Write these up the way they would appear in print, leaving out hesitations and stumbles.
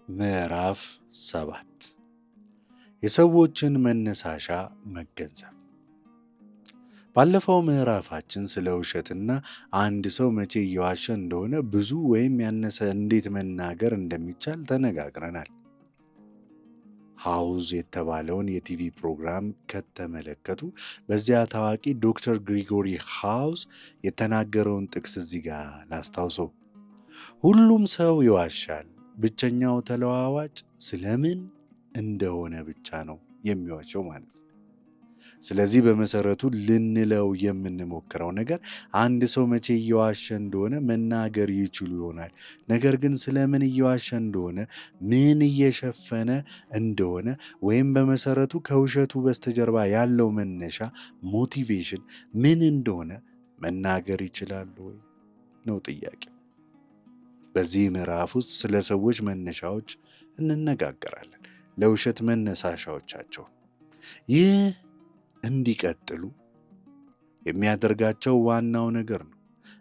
ምዕራፍ 7 የሰዎችን መነሳሻ መገንዘብ። ባለፈው ምዕራፋችን ስለ ውሸትና አንድ ሰው መቼ እየዋሸ እንደሆነ ብዙ ወይም ያነሰ እንዴት መናገር እንደሚቻል ተነጋግረናል። ሃውዝ የተባለውን የቲቪ ፕሮግራም ከተመለከቱ በዚያ ታዋቂ ዶክተር ግሪጎሪ ሃውዝ የተናገረውን ጥቅስ እዚህ ጋር ላስታውሰው። ሁሉም ሰው ይዋሻል፣ ብቸኛው ተለዋዋጭ ስለምን እንደሆነ ብቻ ነው የሚዋሸው ማለት ነው። ስለዚህ በመሰረቱ ልንለው የምንሞክረው ነገር አንድ ሰው መቼ እየዋሸ እንደሆነ መናገር ይችሉ ይሆናል። ነገር ግን ስለምን እየዋሸ እንደሆነ፣ ምን እየሸፈነ እንደሆነ ወይም በመሰረቱ ከውሸቱ በስተጀርባ ያለው መነሻ ሞቲቬሽን ምን እንደሆነ መናገር ይችላሉ ወይ ነው ጥያቄው። በዚህ ምዕራፍ ውስጥ ስለ ሰዎች መነሻዎች እንነጋገራለን፣ ለውሸት መነሳሻዎቻቸው፣ ይህ እንዲቀጥሉ የሚያደርጋቸው ዋናው ነገር ነው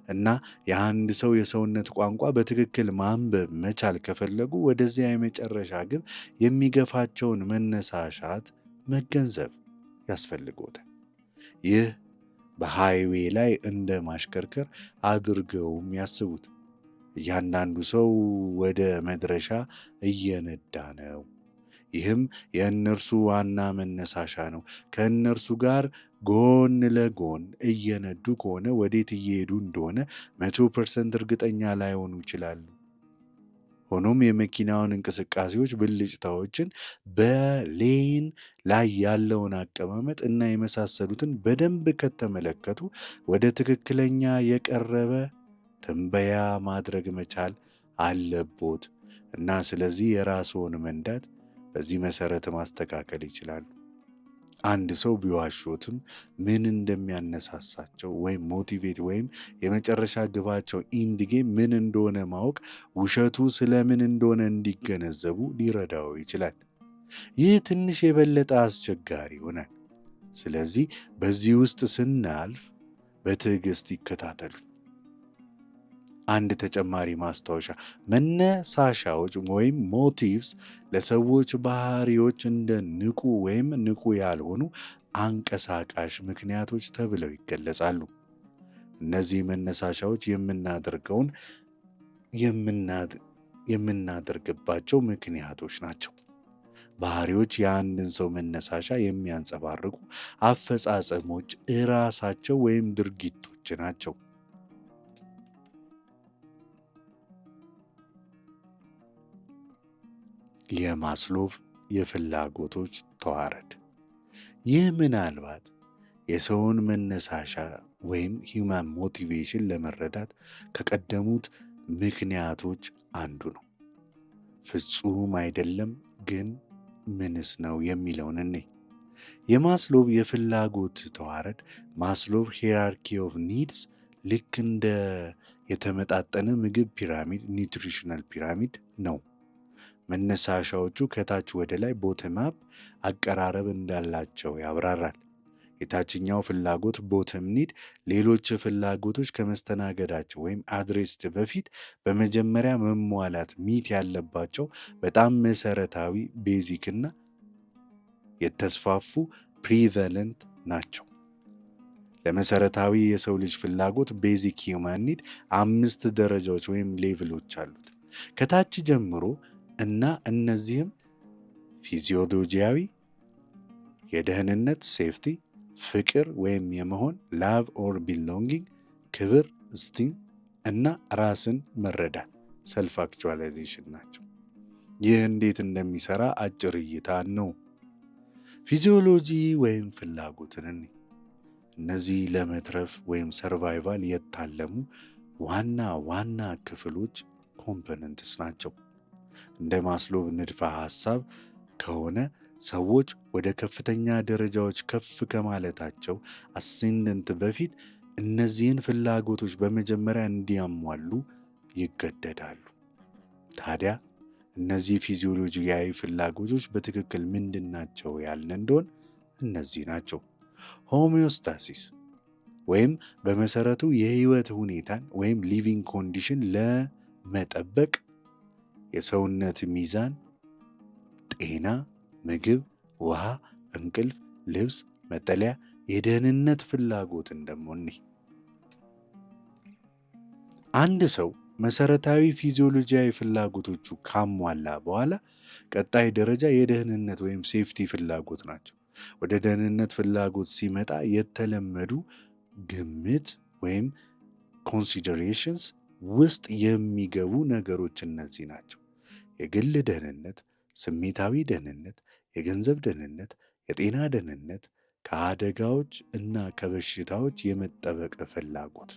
እና የአንድ ሰው የሰውነት ቋንቋ በትክክል ማንበብ መቻል ከፈለጉ ወደዚያ የመጨረሻ ግብ የሚገፋቸውን መነሳሻት መገንዘብ ያስፈልጎታል። ይህ በሃይዌ ላይ እንደ ማሽከርከር አድርገውም ያስቡት። እያንዳንዱ ሰው ወደ መድረሻ እየነዳ ነው። ይህም የእነርሱ ዋና መነሳሻ ነው። ከእነርሱ ጋር ጎን ለጎን እየነዱ ከሆነ ወዴት እየሄዱ እንደሆነ 100% እርግጠኛ ላይሆኑ ይችላሉ። ሆኖም የመኪናውን እንቅስቃሴዎች፣ ብልጭታዎችን፣ በሌን ላይ ያለውን አቀማመጥ እና የመሳሰሉትን በደንብ ከተመለከቱ ወደ ትክክለኛ የቀረበ ትንበያ ማድረግ መቻል አለቦት እና ስለዚህ የራስዎን መንዳት በዚህ መሰረት ማስተካከል ይችላሉ። አንድ ሰው ቢዋሾትም ምን እንደሚያነሳሳቸው ወይም ሞቲቬት ወይም የመጨረሻ ግባቸው ኢንድ ጌም ምን እንደሆነ ማወቅ ውሸቱ ስለምን እንደሆነ እንዲገነዘቡ ሊረዳው ይችላል። ይህ ትንሽ የበለጠ አስቸጋሪ ይሆናል። ስለዚህ በዚህ ውስጥ ስናልፍ በትዕግስት ይከታተሉ። አንድ ተጨማሪ ማስታወሻ፣ መነሳሻዎች ወይም ሞቲቭስ ለሰዎች ባህሪዎች እንደ ንቁ ወይም ንቁ ያልሆኑ አንቀሳቃሽ ምክንያቶች ተብለው ይገለጻሉ። እነዚህ መነሳሻዎች የምናደርግባቸው ምክንያቶች ናቸው። ባህሪዎች የአንድን ሰው መነሳሻ የሚያንጸባርቁ አፈጻጸሞች እራሳቸው ወይም ድርጊቶች ናቸው። የማስሎቭ የፍላጎቶች ተዋረድ። ይህ ምናልባት የሰውን መነሳሻ ወይም ሂውማን ሞቲቬሽን ለመረዳት ከቀደሙት ምክንያቶች አንዱ ነው። ፍጹም አይደለም ግን ምንስ ነው የሚለውን እኔ የማስሎቭ የፍላጎት ተዋረድ ማስሎቭ ሂራርኪ ኦፍ ኒድስ ልክ እንደ የተመጣጠነ ምግብ ፒራሚድ ኒውትሪሽናል ፒራሚድ ነው። መነሳሻዎቹ ከታች ወደ ላይ ቦተም አፕ አቀራረብ እንዳላቸው ያብራራል። የታችኛው ፍላጎት ቦተም ኒድ ሌሎች ፍላጎቶች ከመስተናገዳቸው ወይም አድሬስድ በፊት በመጀመሪያ መሟላት ሚት ያለባቸው በጣም መሰረታዊ ቤዚክ እና የተስፋፉ ፕሪቨለንት ናቸው። ለመሰረታዊ የሰው ልጅ ፍላጎት ቤዚክ ሂውማን ኒድ 5 ደረጃዎች ወይም ሌቭሎች አሉት ከታች ጀምሮ እና እነዚህም ፊዚዮሎጂያዊ፣ የደህንነት ሴፍቲ፣ ፍቅር ወይም የመሆን ላቭ ኦር ቢሎንጊንግ፣ ክብር ስቲም እና ራስን መረዳት ሰልፍ አክቹዋላይዜሽን ናቸው። ይህ እንዴት እንደሚሰራ አጭር እይታ ነው። ፊዚዮሎጂ ወይም ፍላጎትን እነዚህ ለመትረፍ ወይም ሰርቫይቫል የታለሙ ዋና ዋና ክፍሎች ኮምፖነንትስ ናቸው። እንደ ማስሎቭ ንድፈ ሐሳብ ከሆነ ሰዎች ወደ ከፍተኛ ደረጃዎች ከፍ ከማለታቸው አሴንደንት በፊት እነዚህን ፍላጎቶች በመጀመሪያ እንዲያሟሉ ይገደዳሉ። ታዲያ እነዚህ ፊዚዮሎጂያዊ ፍላጎቶች በትክክል ምንድናቸው ያልን እንደሆን እነዚህ ናቸው። ሆሚዮስታሲስ ወይም በመሰረቱ የህይወት ሁኔታን ወይም ሊቪንግ ኮንዲሽን ለመጠበቅ የሰውነት ሚዛን፣ ጤና፣ ምግብ፣ ውሃ፣ እንቅልፍ፣ ልብስ፣ መጠለያ፣ የደህንነት ፍላጎትን ደግሞ አንድ ሰው መሰረታዊ ፊዚዮሎጂያዊ ፍላጎቶቹ ካሟላ በኋላ ቀጣይ ደረጃ የደህንነት ወይም ሴፍቲ ፍላጎት ናቸው። ወደ ደህንነት ፍላጎት ሲመጣ የተለመዱ ግምት ወይም ኮንሲደሬሽንስ ውስጥ የሚገቡ ነገሮች እነዚህ ናቸው። የግል ደህንነት፣ ስሜታዊ ደህንነት፣ የገንዘብ ደህንነት፣ የጤና ደህንነት፣ ከአደጋዎች እና ከበሽታዎች የመጠበቅ ፍላጎት።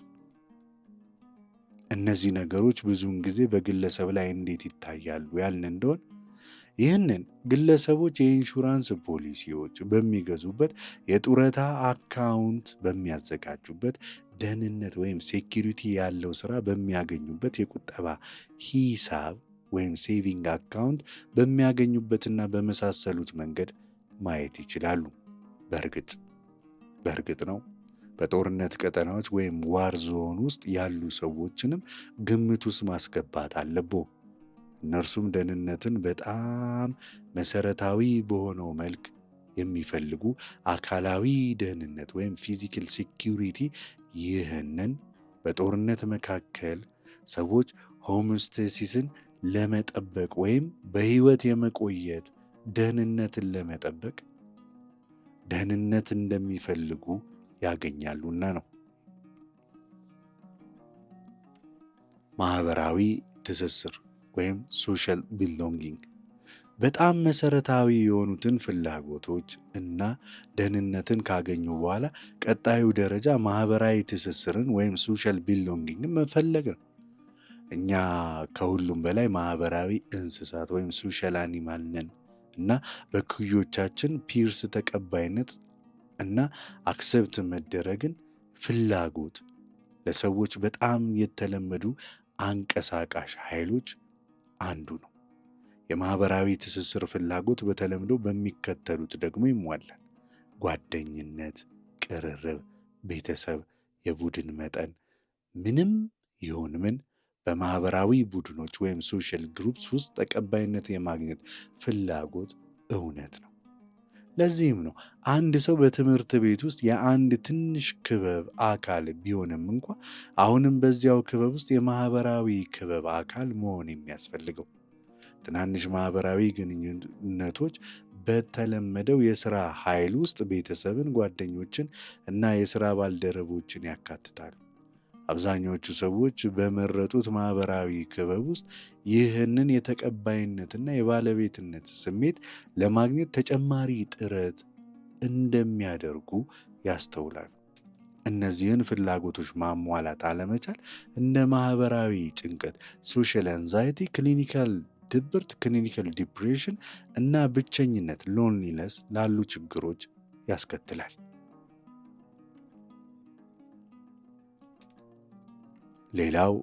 እነዚህ ነገሮች ብዙውን ጊዜ በግለሰብ ላይ እንዴት ይታያሉ ያልን እንደሆን ይህንን ግለሰቦች የኢንሹራንስ ፖሊሲዎች በሚገዙበት፣ የጡረታ አካውንት በሚያዘጋጁበት፣ ደህንነት ወይም ሴኪሪቲ ያለው ስራ በሚያገኙበት፣ የቁጠባ ሂሳብ ወይም ሴቪንግ አካውንት በሚያገኙበትና በመሳሰሉት መንገድ ማየት ይችላሉ። በእርግጥ ነው በጦርነት ቀጠናዎች ወይም ዋር ዞን ውስጥ ያሉ ሰዎችንም ግምት ውስጥ ማስገባት አለብዎ። እነርሱም ደህንነትን በጣም መሰረታዊ በሆነው መልክ የሚፈልጉ አካላዊ ደህንነት ወይም ፊዚካል ሴኪሪቲ። ይህንን በጦርነት መካከል ሰዎች ሆሞስቴሲስን ለመጠበቅ ወይም በህይወት የመቆየት ደህንነትን ለመጠበቅ ደህንነት እንደሚፈልጉ ያገኛሉና ነው። ማህበራዊ ትስስር ወይም ሶሻል ቢሎንጊንግ በጣም መሰረታዊ የሆኑትን ፍላጎቶች እና ደህንነትን ካገኙ በኋላ ቀጣዩ ደረጃ ማህበራዊ ትስስርን ወይም ሶሻል ቢሎንጊንግን መፈለግ ነው። እኛ ከሁሉም በላይ ማህበራዊ እንስሳት ወይም ሶሻል አኒማል ነን እና በኩዮቻችን ፒርስ ተቀባይነት እና አክሰብት መደረግን ፍላጎት ለሰዎች በጣም የተለመዱ አንቀሳቃሽ ኃይሎች አንዱ ነው። የማህበራዊ ትስስር ፍላጎት በተለምዶ በሚከተሉት ደግሞ ይሟላል። ጓደኝነት፣ ቅርርብ፣ ቤተሰብ፣ የቡድን መጠን። ምንም ይሁን ምን በማህበራዊ ቡድኖች ወይም ሶሻል ግሩፕስ ውስጥ ተቀባይነት የማግኘት ፍላጎት እውነት ነው። ለዚህም ነው አንድ ሰው በትምህርት ቤት ውስጥ የአንድ ትንሽ ክበብ አካል ቢሆንም እንኳ አሁንም በዚያው ክበብ ውስጥ የማህበራዊ ክበብ አካል መሆን የሚያስፈልገው። ትናንሽ ማህበራዊ ግንኙነቶች በተለመደው የሥራ ኃይል ውስጥ ቤተሰብን፣ ጓደኞችን እና የሥራ ባልደረቦችን ያካትታሉ። አብዛኞቹ ሰዎች በመረጡት ማህበራዊ ክበብ ውስጥ ይህንን የተቀባይነትና የባለቤትነት ስሜት ለማግኘት ተጨማሪ ጥረት እንደሚያደርጉ ያስተውላሉ። እነዚህን ፍላጎቶች ማሟላት አለመቻል እንደ ማህበራዊ ጭንቀት፣ ሶሻል አንዛይቲ፣ ክሊኒካል ድብርት፣ ክሊኒካል ዲፕሬሽን እና ብቸኝነት ሎንሊነስ ላሉ ችግሮች ያስከትላል። ሌላው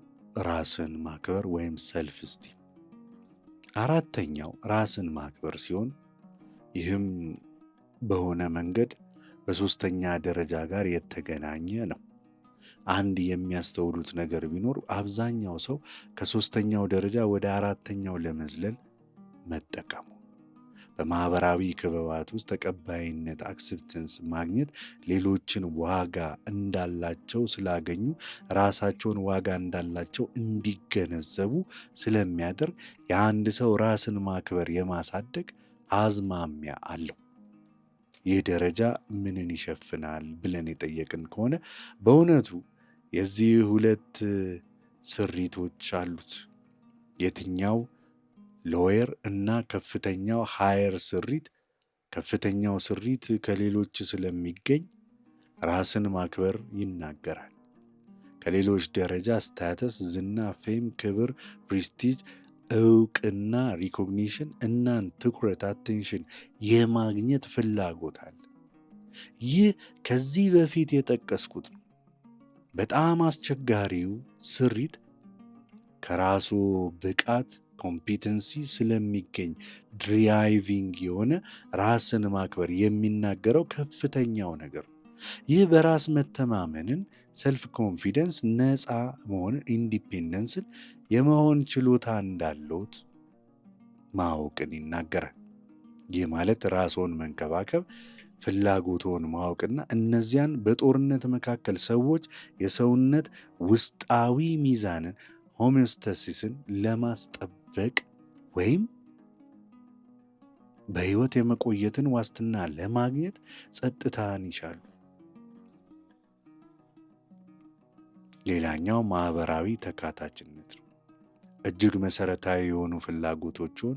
ራስን ማክበር ወይም ሰልፍ ስቲም። አራተኛው ራስን ማክበር ሲሆን ይህም በሆነ መንገድ በሶስተኛ ደረጃ ጋር የተገናኘ ነው። አንድ የሚያስተውሉት ነገር ቢኖር አብዛኛው ሰው ከሶስተኛው ደረጃ ወደ አራተኛው ለመዝለል መጠቀሙ። በማህበራዊ ክበባት ውስጥ ተቀባይነት አክሴፕተንስ ማግኘት ሌሎችን ዋጋ እንዳላቸው ስላገኙ ራሳቸውን ዋጋ እንዳላቸው እንዲገነዘቡ ስለሚያደርግ የአንድ ሰው ራስን ማክበር የማሳደግ አዝማሚያ አለው። ይህ ደረጃ ምንን ይሸፍናል ብለን የጠየቅን ከሆነ በእውነቱ የዚህ ሁለት ስሪቶች አሉት። የትኛው ሎየር እና ከፍተኛው ሃየር ስሪት። ከፍተኛው ስሪት ከሌሎች ስለሚገኝ ራስን ማክበር ይናገራል። ከሌሎች ደረጃ ስታተስ፣ ዝና፣ ፌም፣ ክብር፣ ፕሪስቲጅ፣ እውቅና፣ ሪኮግኒሽን እናን ትኩረት አቴንሽን የማግኘት ፍላጎት አለ። ይህ ከዚህ በፊት የጠቀስኩት ነው። በጣም አስቸጋሪው ስሪት ከራሱ ብቃት ኮምፒተንሲ ስለሚገኝ ድራይቪንግ የሆነ ራስን ማክበር የሚናገረው ከፍተኛው ነገር ነው። ይህ በራስ መተማመንን፣ ሰልፍ ኮንፊደንስ፣ ነፃ መሆን፣ ኢንዲፔንደንስን፣ የመሆን ችሎታ እንዳለዎት ማወቅን ይናገራል። ይህ ማለት ራስዎን መንከባከብ፣ ፍላጎትዎን ማወቅና እነዚያን በጦርነት መካከል ሰዎች የሰውነት ውስጣዊ ሚዛንን ሆሚዮስታሲስን ለማስጠበቅ ወይም በሕይወት የመቆየትን ዋስትና ለማግኘት ጸጥታን ይሻሉ። ሌላኛው ማህበራዊ ተካታችነት ነው። እጅግ መሰረታዊ የሆኑ ፍላጎቶችን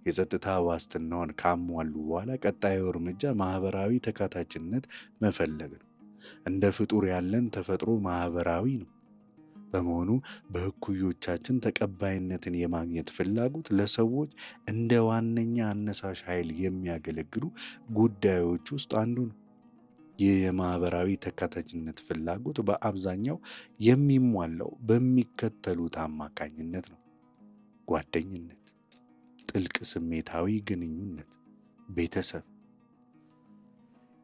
የጸጥታ ዋስትናውን ካሟሉ በኋላ ቀጣዩ እርምጃ ማህበራዊ ተካታችነት መፈለግ ነው። እንደ ፍጡር ያለን ተፈጥሮ ማህበራዊ ነው። በመሆኑ በእኩዮቻችን ተቀባይነትን የማግኘት ፍላጎት ለሰዎች እንደ ዋነኛ አነሳሽ ኃይል የሚያገለግሉ ጉዳዮች ውስጥ አንዱ ነው። ይህ የማህበራዊ ተካታችነት ፍላጎት በአብዛኛው የሚሟላው በሚከተሉት አማካኝነት ነው። ጓደኝነት፣ ጥልቅ ስሜታዊ ግንኙነት፣ ቤተሰብ።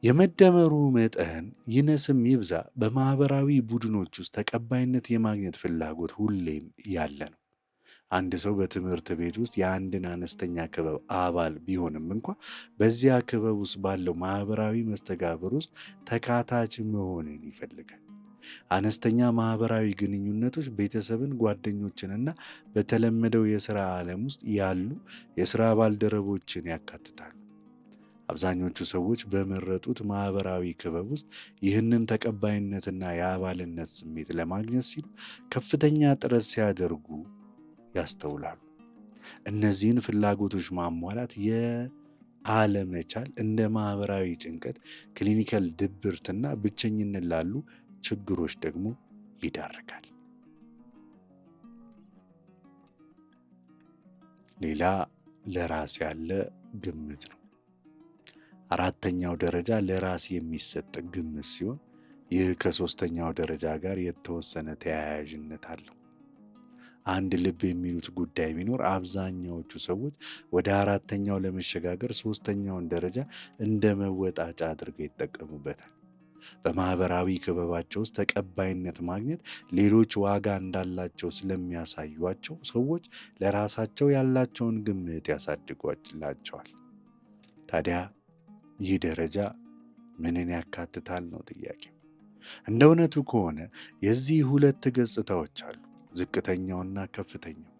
የመደመሩ መጠን ይነስም ይብዛ በማህበራዊ ቡድኖች ውስጥ ተቀባይነት የማግኘት ፍላጎት ሁሌም ያለ ነው። አንድ ሰው በትምህርት ቤት ውስጥ የአንድን አነስተኛ ክበብ አባል ቢሆንም እንኳ በዚያ ክበብ ውስጥ ባለው ማህበራዊ መስተጋብር ውስጥ ተካታች መሆንን ይፈልጋል። አነስተኛ ማህበራዊ ግንኙነቶች ቤተሰብን፣ ጓደኞችንና በተለመደው የሥራ ዓለም ውስጥ ያሉ የሥራ ባልደረቦችን ያካትታሉ። አብዛኞቹ ሰዎች በመረጡት ማህበራዊ ክበብ ውስጥ ይህንን ተቀባይነትና የአባልነት ስሜት ለማግኘት ሲሉ ከፍተኛ ጥረት ሲያደርጉ ያስተውላሉ። እነዚህን ፍላጎቶች ማሟላት የአለመቻል እንደ ማህበራዊ ጭንቀት፣ ክሊኒካል ድብርትና ብቸኝነት ላሉ ችግሮች ደግሞ ይዳርጋል። ሌላ ለራስ ያለ ግምት ነው። አራተኛው ደረጃ ለራስ የሚሰጥ ግምት ሲሆን ይህ ከሶስተኛው ደረጃ ጋር የተወሰነ ተያያዥነት አለው። አንድ ልብ የሚሉት ጉዳይ ቢኖር አብዛኛዎቹ ሰዎች ወደ አራተኛው ለመሸጋገር ሶስተኛውን ደረጃ እንደ መወጣጫ አድርገው ይጠቀሙበታል። በማህበራዊ ክበባቸው ውስጥ ተቀባይነት ማግኘት ሌሎች ዋጋ እንዳላቸው ስለሚያሳዩቸው ሰዎች ለራሳቸው ያላቸውን ግምት ያሳድጓላቸዋል። ታዲያ ይህ ደረጃ ምንን ያካትታል ነው ጥያቄው። እንደ እውነቱ ከሆነ የዚህ ሁለት ገጽታዎች አሉ፣ ዝቅተኛውና ከፍተኛው።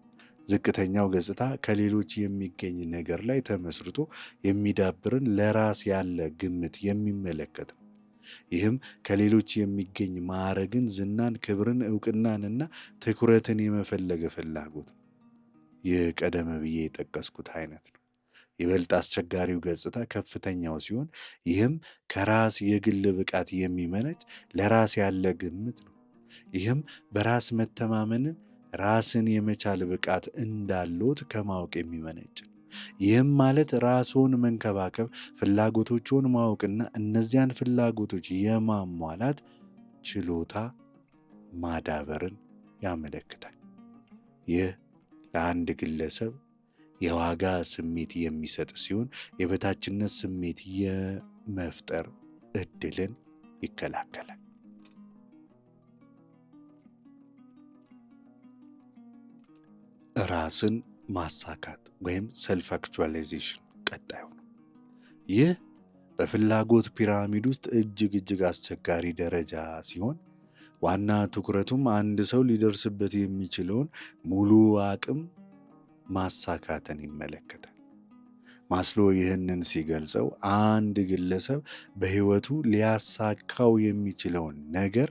ዝቅተኛው ገጽታ ከሌሎች የሚገኝ ነገር ላይ ተመስርቶ የሚዳብርን ለራስ ያለ ግምት የሚመለከት ነው። ይህም ከሌሎች የሚገኝ ማዕረግን፣ ዝናን፣ ክብርን፣ ዕውቅናንና ትኩረትን የመፈለግ ፍላጎት ነው። ይህ ቀደም ብዬ የጠቀስኩት አይነት ነው። ይበልጥ አስቸጋሪው ገጽታ ከፍተኛው ሲሆን ይህም ከራስ የግል ብቃት የሚመነጭ ለራስ ያለ ግምት ነው። ይህም በራስ መተማመንን፣ ራስን የመቻል ብቃት እንዳለዎት ከማወቅ የሚመነጭ ነው። ይህም ማለት ራስዎን መንከባከብ፣ ፍላጎቶችዎን ማወቅና እነዚያን ፍላጎቶች የማሟላት ችሎታ ማዳበርን ያመለክታል። ይህ ለአንድ ግለሰብ የዋጋ ስሜት የሚሰጥ ሲሆን የበታችነት ስሜት የመፍጠር ዕድልን ይከላከላል። ራስን ማሳካት ወይም ሰልፍ አክቹዋላይዜሽን ቀጣዩ ነው። ይህ በፍላጎት ፒራሚድ ውስጥ እጅግ አስቸጋሪ ደረጃ ሲሆን ዋና ትኩረቱም አንድ ሰው ሊደርስበት የሚችለውን ሙሉ አቅም ማሳካትን ይመለከታል። ማስሎ ይህንን ሲገልጸው አንድ ግለሰብ በሕይወቱ ሊያሳካው የሚችለውን ነገር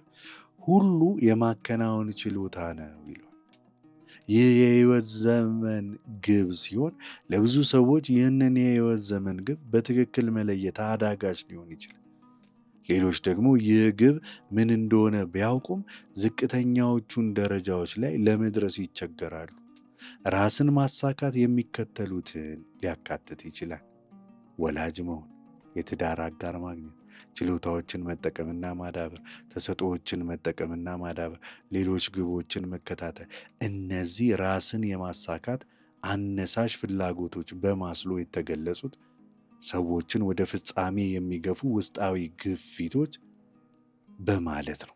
ሁሉ የማከናወን ችሎታ ነው ይሏል። ይህ የሕይወት ዘመን ግብ ሲሆን ለብዙ ሰዎች ይህንን የሕይወት ዘመን ግብ በትክክል መለየት አዳጋች ሊሆን ይችላል። ሌሎች ደግሞ ይህ ግብ ምን እንደሆነ ቢያውቁም ዝቅተኛዎቹን ደረጃዎች ላይ ለመድረስ ይቸገራሉ። ራስን ማሳካት የሚከተሉትን ሊያካትት ይችላል። ወላጅ መሆን፣ የትዳር አጋር ማግኘት፣ ችሎታዎችን መጠቀምና ማዳበር፣ ተሰጥኦዎችን መጠቀምና ማዳበር፣ ሌሎች ግቦችን መከታተል። እነዚህ ራስን የማሳካት አነሳሽ ፍላጎቶች በማስሎ የተገለጹት ሰዎችን ወደ ፍጻሜ የሚገፉ ውስጣዊ ግፊቶች በማለት ነው።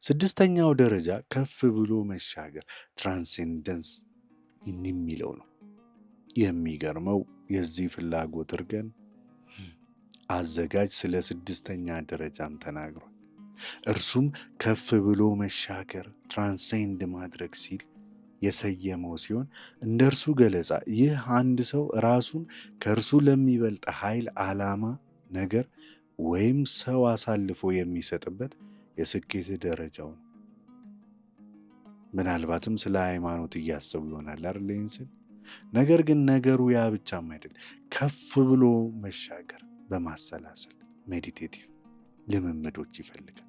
ስድስተኛው ደረጃ ከፍ ብሎ መሻገር ትራንሴንደንስ የሚለው ነው። የሚገርመው የዚህ ፍላጎት እርገን አዘጋጅ ስለ 6ኛ ደረጃም ተናግሯል። እርሱም ከፍ ብሎ መሻገር ትራንሴንድ ማድረግ ሲል የሰየመው ሲሆን እንደ እርሱ ገለጻ ይህ አንድ ሰው ራሱን ከእርሱ ለሚበልጥ ኃይል፣ ዓላማ፣ ነገር ወይም ሰው አሳልፎ የሚሰጥበት የስኬት ደረጃው ነው። ምናልባትም ስለ ሃይማኖት እያሰቡ ይሆናል አይደል ስል። ነገር ግን ነገሩ ያ ብቻም አይደል። ከፍ ብሎ መሻገር በማሰላሰል ሜዲቴቲቭ ልምምዶች ይፈልጋል።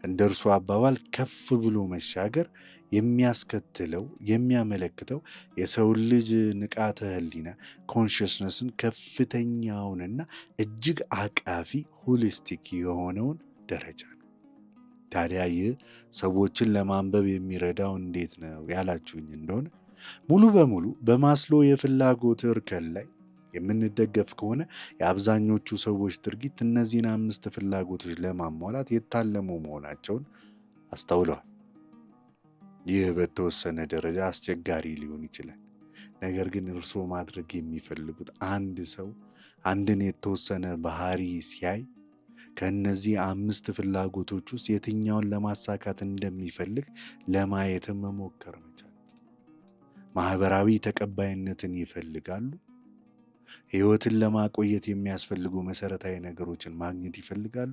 እንደ እርሱ አባባል ከፍ ብሎ መሻገር የሚያመለክተው የሰው ልጅ ንቃተ ህሊና ኮንሽስነስን ከፍተኛውንና እጅግ አቃፊ ሆሊስቲክ የሆነውን ደረጃ ነው። ታዲያ ይህ ሰዎችን ለማንበብ የሚረዳው እንዴት ነው ያላችሁኝ እንደሆነ ሙሉ በሙሉ በማስሎ የፍላጎት እርከን ላይ የምንደገፍ ከሆነ የአብዛኞቹ ሰዎች ድርጊት እነዚህን 5 ፍላጎቶች ለማሟላት የታለሙ መሆናቸውን አስተውለዋል። ይህ በተወሰነ ደረጃ አስቸጋሪ ሊሆን ይችላል። ነገር ግን እርስዎ ማድረግ የሚፈልጉት አንድ ሰው አንድን የተወሰነ ባህሪ ሲያይ ከእነዚህ 5 ፍላጎቶች ውስጥ የትኛውን ለማሳካት እንደሚፈልግ ለማየትም መሞከር መቻል። ማህበራዊ ተቀባይነትን ይፈልጋሉ? ሕይወትን ለማቆየት የሚያስፈልጉ መሰረታዊ ነገሮችን ማግኘት ይፈልጋሉ?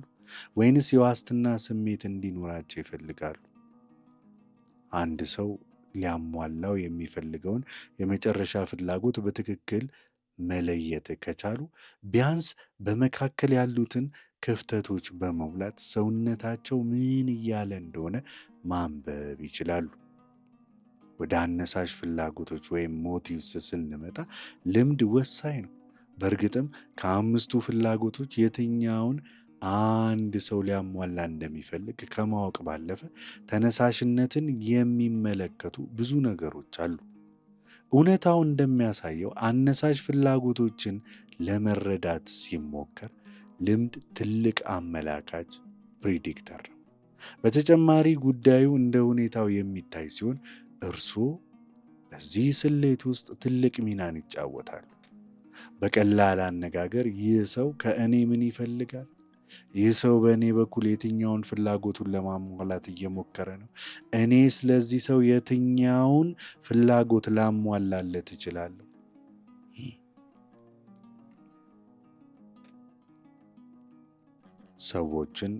ወይንስ የዋስትና ስሜት እንዲኖራቸው ይፈልጋሉ? አንድ ሰው ሊያሟላው የሚፈልገውን የመጨረሻ ፍላጎት በትክክል መለየት ከቻሉ ቢያንስ በመካከል ያሉትን ክፍተቶች በመሙላት ሰውነታቸው ምን እያለ እንደሆነ ማንበብ ይችላሉ። ወደ አነሳሽ ፍላጎቶች ወይም ሞቲቭስ ስንመጣ ልምድ ወሳኝ ነው። በእርግጥም ከ5ቱ ፍላጎቶች የትኛውን አንድ ሰው ሊያሟላ እንደሚፈልግ ከማወቅ ባለፈ ተነሳሽነትን የሚመለከቱ ብዙ ነገሮች አሉ። እውነታው እንደሚያሳየው አነሳሽ ፍላጎቶችን ለመረዳት ሲሞከር ልምድ ትልቅ አመላካች ፕሪዲክተር ነው። በተጨማሪ ጉዳዩ እንደ ሁኔታው የሚታይ ሲሆን እርስዎ በዚህ ስሌት ውስጥ ትልቅ ሚናን ይጫወታሉ። በቀላል አነጋገር ይህ ሰው ከእኔ ምን ይፈልጋል? ይህ ሰው በእኔ በኩል የትኛውን ፍላጎቱን ለማሟላት እየሞከረ ነው? እኔ ስለዚህ ሰው የትኛውን ፍላጎት ላሟላለት እችላለሁ? ሰዎችን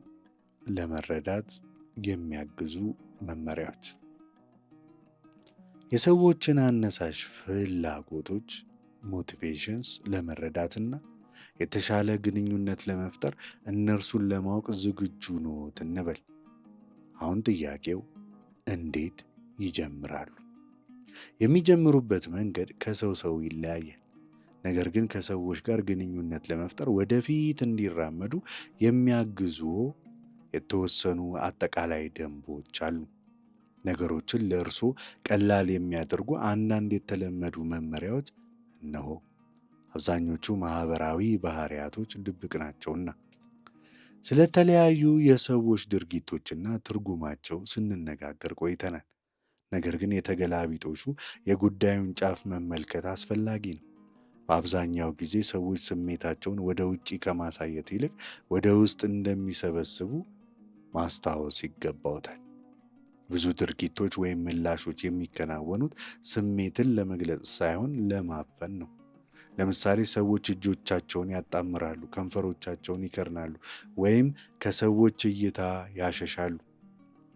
ለመረዳት የሚያግዙ መመሪያዎች። የሰዎችን አነሳሽ ፍላጎቶች ሞቲቬሽንስ ለመረዳትና የተሻለ ግንኙነት ለመፍጠር እነርሱን ለማወቅ ዝግጁ ኖት እንበል። አሁን ጥያቄው እንዴት ይጀምራሉ? የሚጀምሩበት መንገድ ከሰው ሰው ይለያያል። ነገር ግን ከሰዎች ጋር ግንኙነት ለመፍጠር ወደፊት እንዲራመዱ የሚያግዙ የተወሰኑ አጠቃላይ ደንቦች አሉ። ነገሮችን ለእርሶ ቀላል የሚያደርጉ አንዳንድ የተለመዱ መመሪያዎች እነሆ። አብዛኞቹ ማህበራዊ ባህሪያቶች ድብቅ ናቸውና ስለተለያዩ የሰዎች ድርጊቶችና ትርጉማቸው ስንነጋገር ቆይተናል። ነገር ግን የተገላቢጦሹ የጉዳዩን ጫፍ መመልከት አስፈላጊ ነው። በአብዛኛው ጊዜ ሰዎች ስሜታቸውን ወደ ውጪ ከማሳየት ይልቅ ወደ ውስጥ እንደሚሰበስቡ ማስታወስ ይገባዎታል። ብዙ ድርጊቶች ወይም ምላሾች የሚከናወኑት ስሜትን ለመግለጽ ሳይሆን ለማፈን ነው። ለምሳሌ ሰዎች እጆቻቸውን ያጣምራሉ፣ ከንፈሮቻቸውን ይከርናሉ፣ ወይም ከሰዎች እይታ ያሸሻሉ።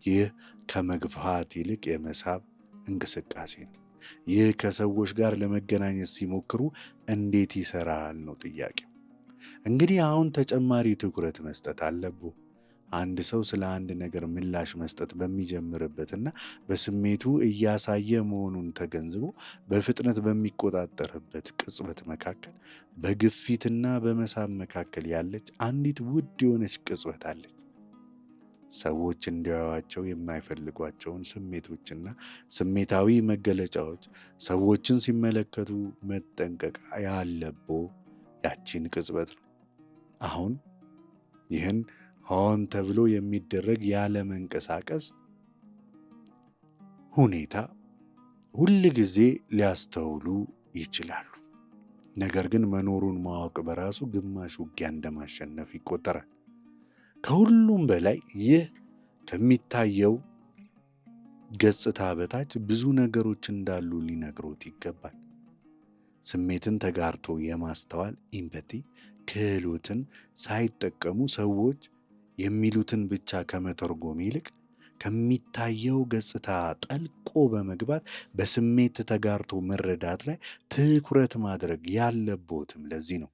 ይህ ከመግፋት ይልቅ የመሳብ እንቅስቃሴ ነው። ይህ ከሰዎች ጋር ለመገናኘት ሲሞክሩ እንዴት ይሰራል ነው ጥያቄው። እንግዲህ አሁን ተጨማሪ ትኩረት መስጠት አለብዎ። አንድ ሰው ስለ አንድ ነገር ምላሽ መስጠት በሚጀምርበትና በስሜቱ እያሳየ መሆኑን ተገንዝቦ በፍጥነት በሚቆጣጠርበት ቅጽበት መካከል በግፊትና በመሳብ መካከል ያለች አንዲት ውድ የሆነች ቅጽበት አለች። ሰዎች እንዲያዩዋቸው የማይፈልጓቸውን ስሜቶችና ስሜታዊ መገለጫዎች ሰዎችን ሲመለከቱ መጠንቀቅ ያለብዎ ያቺን ቅጽበት ነው። አሁን ይህን ሆን ተብሎ የሚደረግ ያለመንቀሳቀስ ሁኔታ ሁል ጊዜ ሊያስተውሉ ይችላሉ። ነገር ግን መኖሩን ማወቅ በራሱ ግማሽ ውጊያ እንደማሸነፍ ይቆጠራል። ከሁሉም በላይ ይህ ከሚታየው ገጽታ በታች ብዙ ነገሮች እንዳሉ ሊነግሮት ይገባል። ስሜትን ተጋርቶ የማስተዋል ኢምፐቲ ክህሎትን ሳይጠቀሙ ሰዎች የሚሉትን ብቻ ከመተርጎም ይልቅ ከሚታየው ገጽታ ጠልቆ በመግባት በስሜት ተጋርቶ መረዳት ላይ ትኩረት ማድረግ ያለቦትም ለዚህ ነው።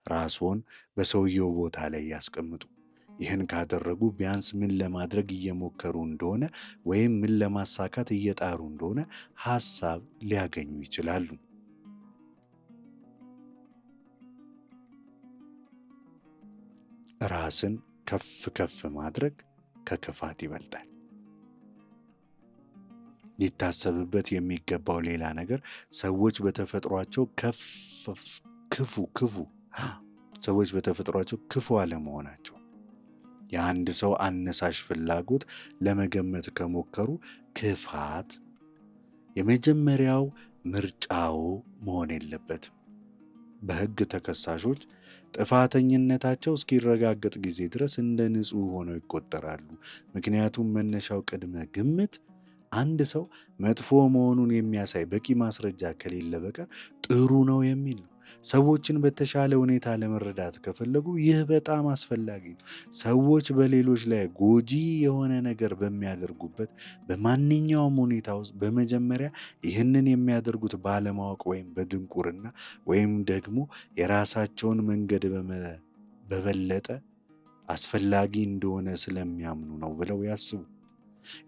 ራስዎን በሰውየው ቦታ ላይ ያስቀምጡ። ይህን ካደረጉ ቢያንስ ምን ለማድረግ እየሞከሩ እንደሆነ ወይም ምን ለማሳካት እየጣሩ እንደሆነ ሐሳብ ሊያገኙ ይችላሉ። ራስን ከፍ ከፍ ማድረግ ከክፋት ይበልጣል። ሊታሰብበት የሚገባው ሌላ ነገር ሰዎች በተፈጥሯቸው ክፉ አለመሆናቸው። የአንድ ሰው አነሳሽ ፍላጎት ለመገመት ከሞከሩ ክፋት የመጀመሪያው ምርጫው መሆን የለበትም። በሕግ ተከሳሾች ጥፋተኝነታቸው እስኪረጋገጥ ጊዜ ድረስ እንደ ንጹሕ ሆነው ይቆጠራሉ። ምክንያቱም መነሻው ቅድመ ግምት አንድ ሰው መጥፎ መሆኑን የሚያሳይ በቂ ማስረጃ ከሌለ በቀር ጥሩ ነው የሚል ነው። ሰዎችን በተሻለ ሁኔታ ለመረዳት ከፈለጉ ይህ በጣም አስፈላጊ ነው። ሰዎች በሌሎች ላይ ጎጂ የሆነ ነገር በሚያደርጉበት በማንኛውም ሁኔታ ውስጥ በመጀመሪያ ይህንን የሚያደርጉት ባለማወቅ ወይም በድንቁርና ወይም ደግሞ የራሳቸውን መንገድ በበለጠ አስፈላጊ እንደሆነ ስለሚያምኑ ነው ብለው ያስቡ።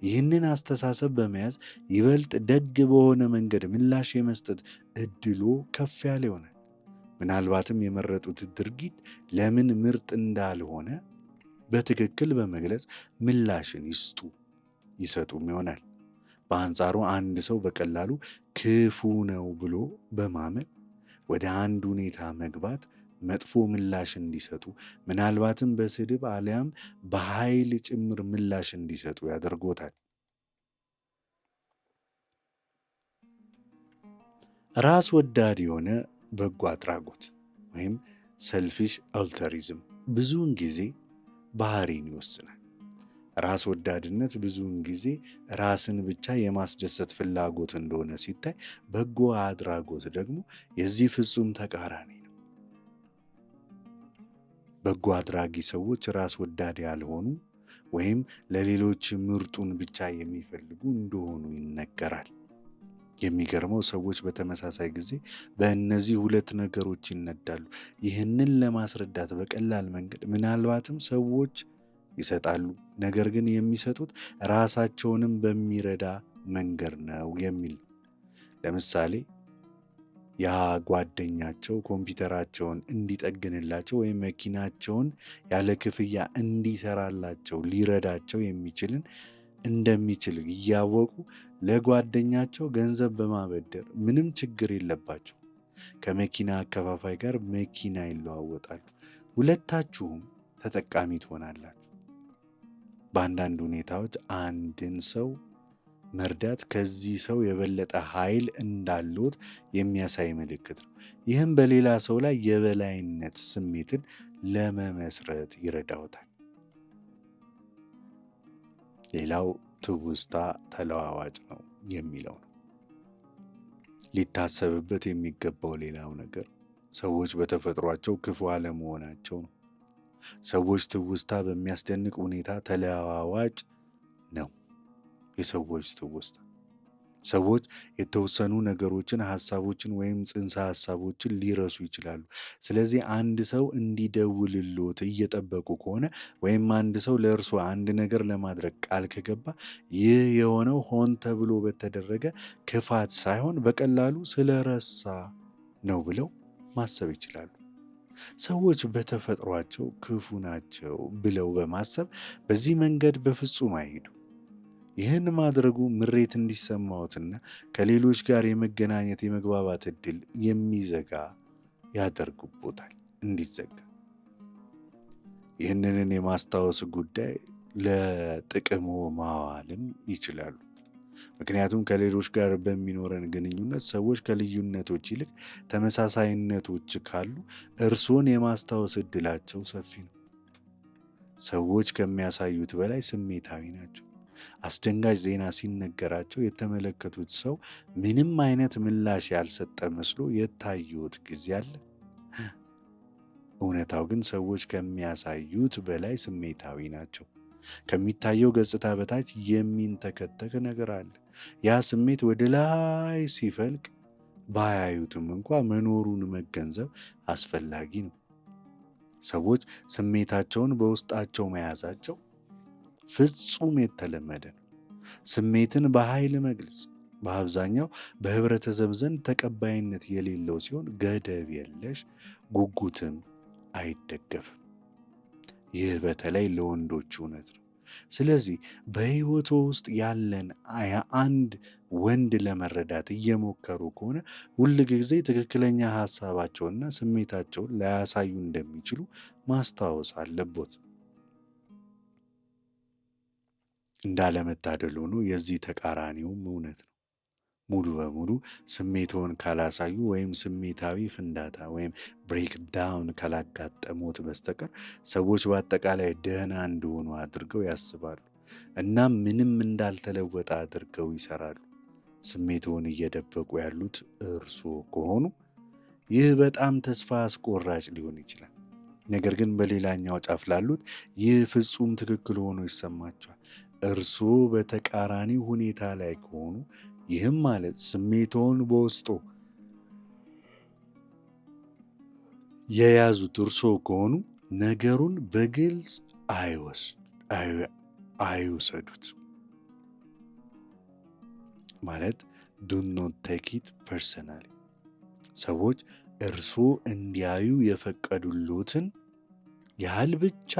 ይህንን አስተሳሰብ በመያዝ ይበልጥ ደግ በሆነ መንገድ ምላሽ የመስጠት እድሎ ከፍ ያለ ይሆናል። ምናልባትም የመረጡት ድርጊት ለምን ምርጥ እንዳልሆነ በትክክል በመግለጽ ምላሽን ይሰጡም ይሆናል። በአንጻሩ አንድ ሰው በቀላሉ ክፉ ነው ብሎ በማመን ወደ አንድ ሁኔታ መግባት መጥፎ ምላሽ እንዲሰጡ ምናልባትም በስድብ አሊያም በኃይል ጭምር ምላሽ እንዲሰጡ ያደርጎታል። ራስ ወዳድ የሆነ በጎ አድራጎት ወይም ሰልፊሽ አልተሪዝም ብዙውን ጊዜ ባህሪን ይወስናል። ራስ ወዳድነት ብዙውን ጊዜ ራስን ብቻ የማስደሰት ፍላጎት እንደሆነ ሲታይ፣ በጎ አድራጎት ደግሞ የዚህ ፍጹም ተቃራኒ ነው። በጎ አድራጊ ሰዎች ራስ ወዳድ ያልሆኑ ወይም ለሌሎች ምርጡን ብቻ የሚፈልጉ እንደሆኑ ይነገራል። የሚገርመው ሰዎች በተመሳሳይ ጊዜ በእነዚህ ሁለት ነገሮች ይነዳሉ። ይህንን ለማስረዳት በቀላል መንገድ ምናልባትም ሰዎች ይሰጣሉ፣ ነገር ግን የሚሰጡት ራሳቸውንም በሚረዳ መንገድ ነው የሚል ነው። ለምሳሌ ያ ጓደኛቸው ኮምፒውተራቸውን እንዲጠግንላቸው ወይም መኪናቸውን ያለ ክፍያ እንዲሰራላቸው ሊረዳቸው እንደሚችል እያወቁ ለጓደኛቸው ገንዘብ በማበደር ምንም ችግር የለባቸው ከመኪና አከፋፋይ ጋር መኪና ይለዋወጣሉ። ሁለታችሁም ተጠቃሚ ትሆናላችሁ። በአንዳንድ ሁኔታዎች አንድን ሰው መርዳት ከዚህ ሰው የበለጠ ኃይል እንዳለዎት የሚያሳይ ምልክት ነው። ይህም በሌላ ሰው ላይ የበላይነት ስሜትን ለመመስረት ይረዳዎታል። ሌላው ትውስታ ተለዋዋጭ ነው የሚለው ነው። ሊታሰብበት የሚገባው ሌላው ነገር ሰዎች በተፈጥሯቸው ክፉ አለመሆናቸው ነው። ሰዎች ትውስታ በሚያስደንቅ ሁኔታ ተለዋዋጭ ነው። የሰዎች ትውስታ ሰዎች የተወሰኑ ነገሮችን፣ ሐሳቦችን ወይም ጽንሰ ሐሳቦችን ሊረሱ ይችላሉ። ስለዚህ አንድ ሰው እንዲደውልልዎት እየጠበቁ ከሆነ ወይም አንድ ሰው ለእርሶ አንድ ነገር ለማድረግ ቃል ከገባ ይህ የሆነው ሆን ተብሎ በተደረገ ክፋት ሳይሆን በቀላሉ ስለረሳ ነው ብለው ማሰብ ይችላሉ። ሰዎች በተፈጥሯቸው ክፉ ናቸው ብለው በማሰብ በዚህ መንገድ በፍጹም አይሄዱ። ይህን ማድረጉ ምሬት እንዲሰማዎትና ከሌሎች ጋር የመግባባት ዕድል ያደርጉቦታል እንዲዘጋ። ይህንን የማስታወስ ጉዳይ ለጥቅሞ ማዋልም ይችላሉ። ምክንያቱም ከሌሎች ጋር በሚኖረን ግንኙነት ሰዎች ከልዩነቶች ይልቅ ተመሳሳይነቶች ካሉ እርስዎን የማስታወስ ዕድላቸው ሰፊ ነው። ሰዎች ከሚያሳዩት በላይ ስሜታዊ ናቸው። አስደንጋጭ ዜና ሲነገራቸው የተመለከቱት ሰው ምንም አይነት ምላሽ ያልሰጠ መስሎ የታየዎት ጊዜ አለ? እውነታው ግን ሰዎች ከሚያሳዩት በላይ ስሜታዊ ናቸው። ከሚታየው ገጽታ በታች የሚንተከተክ ነገር አለ። ያ ስሜት ወደ ላይ ሲፈልቅ ባያዩትም እንኳ መኖሩን መገንዘብ አስፈላጊ ነው። ሰዎች ስሜታቸውን በውስጣቸው መያዛቸው ፍጹም የተለመደ ነው። ስሜትን በኃይል መግለጽ በአብዛኛው በህብረተሰብ ዘንድ ተቀባይነት የሌለው ሲሆን ገደብ የለሽ ጉጉትም አይደገፍም። ይህ በተለይ ለወንዶች እውነት ነው። ስለዚህ በሕይወቶ ውስጥ ያለን አንድ ወንድ ለመረዳት እየሞከሩ ከሆነ ሁል ጊዜ ትክክለኛ ሐሳባቸውንና ስሜታቸውን ላያሳዩ እንደሚችሉ ማስታወስ አለቦት። እንዳለመታደል ሆኖ የዚህ ተቃራኒውም እውነት ነው። ሙሉ በሙሉ ስሜትዎን ካላሳዩ ወይም ስሜታዊ ፍንዳታ ወይም ብሬክዳውን ካላጋጠሞት በስተቀር ሰዎች በአጠቃላይ ደህና እንደሆኑ አድርገው ያስባሉ። እናም ምንም እንዳልተለወጠ አድርገው ይሰራሉ። ስሜትዎን እየደበቁ ያሉት እርስዎ ከሆኑ ይህ በጣም ተስፋ አስቆራጭ ሊሆን ይችላል። ነገር ግን በሌላኛው ጫፍ ላሉት ይህ ፍጹም ትክክል ሆኖ ይሰማቸዋል። እርስዎ በተቃራኒ ሁኔታ ላይ ከሆኑ ይህም ማለት ስሜትዎን በውስጦ የያዙት እርስዎ ከሆኑ ነገሩን በግልጽ አይውሰዱት። ማለት ዱ ኖት ቴክ ኢት ፐርሰናሊ። ሰዎች እርስዎ እንዲያዩ የፈቀዱሎትን ያህል ብቻ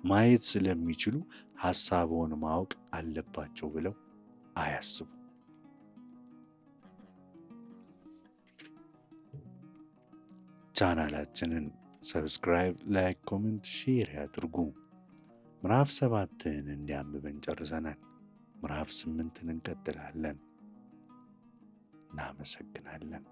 ማየት ስለሚችሉ ሐሳብዎን ማወቅ አለባቸው ብለው አያስቡ። ቻናላችንን ሰብስክራይብ፣ ላይክ፣ ኮሜንት፣ ሼር ያድርጉ። ምዕራፍ 7ን እንዲያንብበን ጨርሰናል። ምዕራፍ 8ን እንቀጥላለን። እናመሰግናለን።